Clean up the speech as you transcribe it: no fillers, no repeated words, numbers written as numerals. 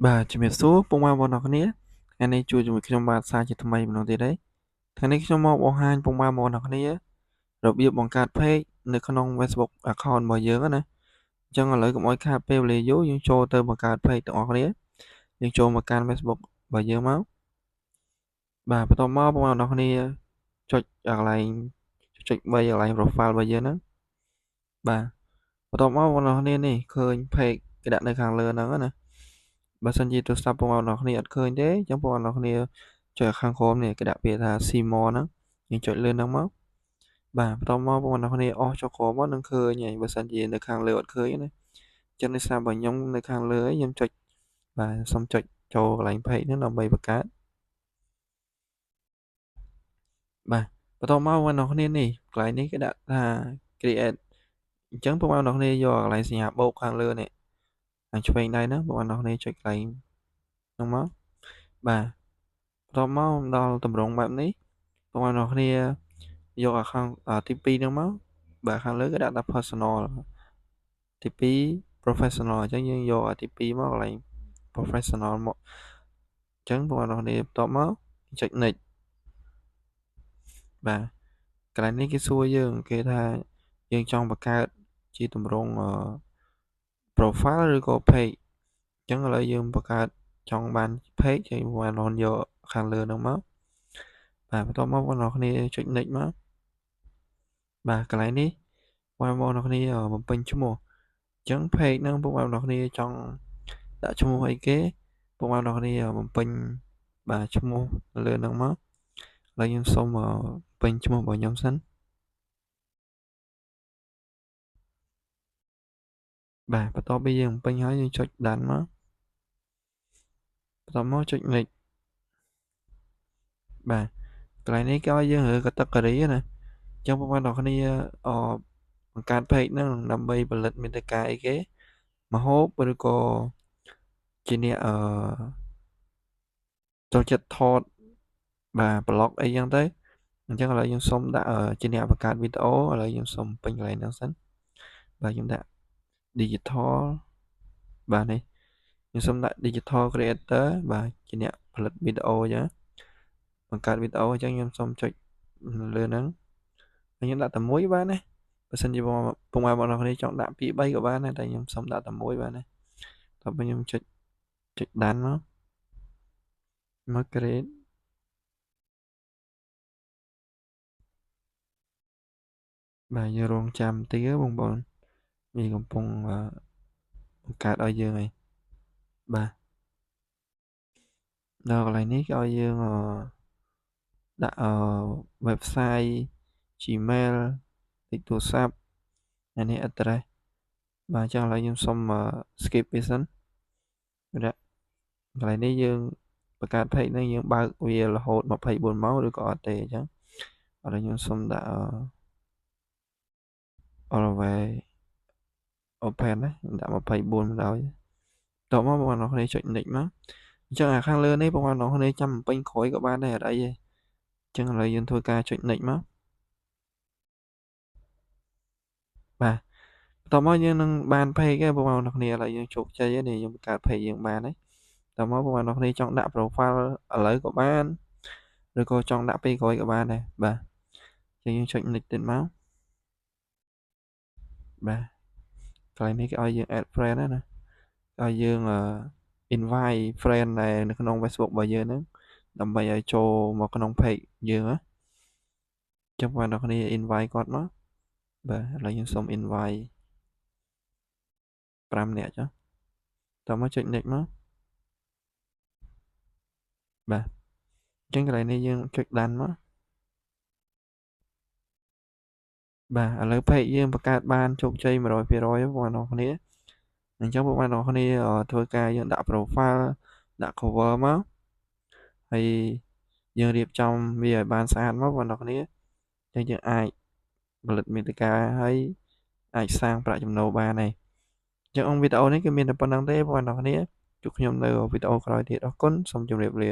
បាទជំរាបសួរពុកម៉ែបងប្អូនគ្នាថ្ងៃនេះជួបជាមួយខ្ញុំបាទសាជាថ្មីម្ដងទៀតហើយថ្ងៃនេះខ្ញុំមកបង្ហាញពុកម៉ែបងប្អូនគ្នារបៀបបង្កើត page នៅក្នុង Facebook account របស់យើងណាអញ្ចឹងឥឡូវកុំឲ្យខាតពេលវេលាយូរយើងចូលទៅបង្កើត page ទាំងអស់គ្នាយើងចូលមកកាន់ Facebook របស់យើងមកបាទបន្ទាប់មកបងប្អូនគ្នាចុចកន្លែងចុច3កន្លែង profile របស់យើងហ្នឹងបាទបន្ទាប់មកបងប្អូនគ្នានេះឃើញ page គេដាក់នៅខាងលើហ្នឹងណាបើសិនជាទូរស័ព្ទបងប្អូនគ្នាអត់ឃើញទេអញ្ចឹងបងប្អូនគ្នាចុចខាងក្រោមនេះគេដាក់ពាក្យថា See More ហ្នឹងយើងចុចលើហ្នឹងមកបាទបន្ទាប់មកបងប្អូនគ្នាអស់ចុចក្រោមមកនឹងឃើញហើយបើសិនជានៅខាងលើអត់ឃើញណាអញ្ចឹងដោយសារបើខ្ញុំនៅខាងលើហើយខ្ញុំចុចបាទសូមចុចចូលកន្លែង page ហ្នឹងដើម្បីបង្កើតបាទបន្ទាប់មកបងប្អូនគ្នានេះកន្លែងនេះគេដាក់ថា create អញ្ចឹងបងប្អូនគ្នាយកកន្លែងសញ្ញាបូកខាងលើនេះខាងឆ្វេងដៃហ្នឹងបងប្អូនគ្នាចុចកន្លែងហ្នឹងមកបាទបន្ទាប់មកដល់តម្រងបែបនេះបងប្អូនគ្នាយកអាខាងទី2ហ្នឹងមកបាទខាងលើគេដាក់ថា personal ទី2 professional អញ្ចឹងយើងយកអាទី2មកកន្លែង professional មកអញ្ចឹងបងប្អូនគ្នាបន្ទាប់មកចុច next បាទកន្លែងនេះគេសួរយើងគេថាយើងចង់បង្កើតជាទម្រង់profile ឬក៏ page អញ្ចឹងឥឡូវយើងបង្កើតចង់បាន page ហើយបងប្អូនយកខាងលើហ្នឹងមកបាទបន្ទាប់មកបងប្អូនគ្នាចុច next មកបាទកន្លែងនេះបងប្អូនគ្នាបំពេញឈ្មោះអញ្ចឹង page ហ្នឹងបងប្អូនគ្នាចង់ដាក់ឈ្មោះអីគេបងប្អូនគ្នាបំពេញបាទឈ្មោះនៅលើហ្នឹងមកឥឡូវខ្ញុំសូមបំពេញឈ្មោះរបស់ខ្ញុំសិនបាទបន្ទាប់ពីយើងបំពេញហើយយើងចុច done មកបន្ទាប់មកចុច next បាទកន្លែងនេះគេឲ្យយើងរើ category ណាអញ្ចឹងបងប្អូនគ្នាបង្កើត page ហ្នឹងដើម្បីផលិតមាតិកាអីគេម្ហូបឬក៏ជាអ្នកចូលចិត្តថតបាទ blog អីចឹងទៅអញ្ចឹងឥឡូវខ្ញុំសូមដាក់ជាអ្នកបង្កើតវីដេអូឥឡូវខ្ញុំសូមពេញកន្លែងហ្នឹងសិនបាទខ្ញុំដាក់ digital បាទនេះខ្ញុំសូមដាក់ digital creator បាទជាអ្នកផលិតវីដេអូអញ្ចឹងបង្កើតវីដេអូអញ្ចឹងខ្ញុំសូមចុចលើហ្នឹងខ្ញុំដាក់តែមួយបានណាបើសិនជាពុកម៉ែបងប្អូនគ្នាចង់ដាក់2 3ក៏បានដែរតែខ្ញុំសូមដាក់តែមួយបានណាតោះពេលខ្ញុំចុចដានមក create បាទយើងរងចាំតិចបងប្អូនវាកំពុងបង្កើតឲ្យយើងហើយបាទដល់កន្លែងនេះគេឲ្យយើងដាក់website Gmail លេខទូរស័ព្ទអានេះ address បាទអញ្ចឹងឥឡូវខ្ញុំសូមskip វាសិនដាក់កន្លែងនេះយើងបង្កើត page នេះយើងបើកវារហូត24ម៉ោងឬក៏អត់ទេអញ្ចឹងឥឡូវខ្ញុំសូមដាក់always open ណាខ្ញុំដាក់24មកដោយតមកបងប្អូនគ្នាចុច next មកអញ្ចឹងអាខាងលើនេះបងប្អូនគ្នាចាំបំពេញក្រោយក៏បានដែរអត់អីទេអញ្ចឹងឥឡូវយើងធ្វើការចុច next មកបាទបន្ទាប់មកយើងនឹងបាន page ហើយបងប្អូនគ្នាឥឡូវយើងជោគជ័យហើយនេះយើងបង្កើត page យើងបានហើយតមកបងប្អូនគ្នាចង់ដាក់ profile ឥឡូវក៏បានឬក៏ចង់ដាក់ពេលក្រោយក៏បានដែរបាទអញ្ចឹងយើងចុច next ទៀតមកបាទកន្លែងនេះគេឲ្យយើង add friend ណាឲ្យយើងinvite friend ដែលនៅក្នុង Facebook របស់យើងហ្នឹងដើម្បីឲ្យចូលមកក្នុង page យើងណាអញ្ចឹងបងប្អូនគ្នា invite គាត់មកបាទឥឡូវខ្ញុំសូម invite 5នាក់ចុះតមកចុច next មកបាទអញ្ចឹងកន្លែងនេះយើងចុចដានមកបាទឥឡូវ page យើងបង្កើតបានជោគជ័យ 100% បងប្អូនគ្នាអញ្ចឹងបងប្អូនគ្នាធ្វើការយើងដាក់ profile ដាក់ cover មកហើយយើងរៀបចំវាឲ្យបានស្អាតមកបងប្អូនគ្នាអញ្ចឹងយើងអាចផលិតមាតិកាហើយអាចសាងប្រាក់ចំណូលបានហើយអញ្ចឹងអង្គវីដេអូនេះគឺមានតែប៉ុណ្្នឹងទេបងប្អូនគ្នាជួបខ្ញុំនៅវីដេអូក្រោយទៀតអរគុណសូមជម្រាបលា